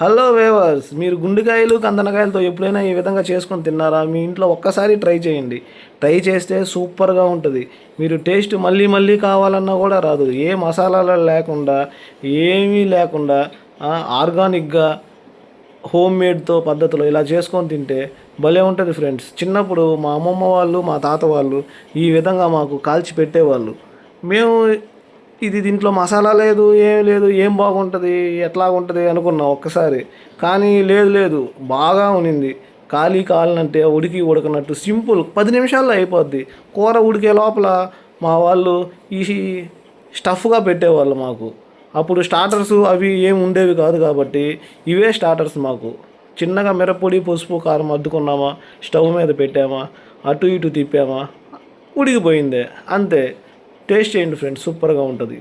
Hello weavers, మీరు గుండెకాయలు కందనకాయలతో ఎప్పుడైనా ఈ విధంగా చేసుకొని తిన్నారా? మీ ఇంట్లో ఒక్కసారి ట్రై చేయండి. ట్రై చేస్తే సూపర్గా ఉంటుంది. మీరు టేస్ట్ మళ్ళీ మళ్ళీ కావాలన్నా కూడా రాదు. ఏ మసాలాలు లేకుండా, ఏమీ లేకుండా ఆర్గానిక్గా హోమ్ మేడ్తో పద్ధతిలో ఇలా చేసుకొని తింటే భలే ఉంటుంది ఫ్రెండ్స్. చిన్నప్పుడు మా అమ్మమ్మ వాళ్ళు, మా తాత వాళ్ళు ఈ విధంగా మాకు కాల్చి పెట్టేవాళ్ళు. మేము ఇది దీంట్లో మసాలా లేదు, ఏం లేదు, ఏం బాగుంటుంది, ఎట్లా ఉంటుంది అనుకున్నాం ఒక్కసారి. కానీ లేదు లేదు, బాగా ఉనింది. కాలినంటే ఉడకనట్టు సింపుల్ 10 నిమిషాల్లో అయిపోద్ది. కూర ఉడికే లోపల మా వాళ్ళు ఈ స్టఫ్గా పెట్టేవాళ్ళు మాకు. అప్పుడు స్టార్టర్స్ అవి ఏమి ఉండేవి కాదు కాబట్టి ఇవే స్టార్టర్స్ మాకు. చిన్నగా మిరప్పొడి, పసుపు, కారం అద్దుకున్నామా, స్టవ్ మీద పెట్టామా, అటు ఇటు తిప్పామా, ఉడికిపోయిందే, అంతే. టేస్ట్ చేయండి ఫ్రెండ్స్, సూపర్గా ఉంటుంది.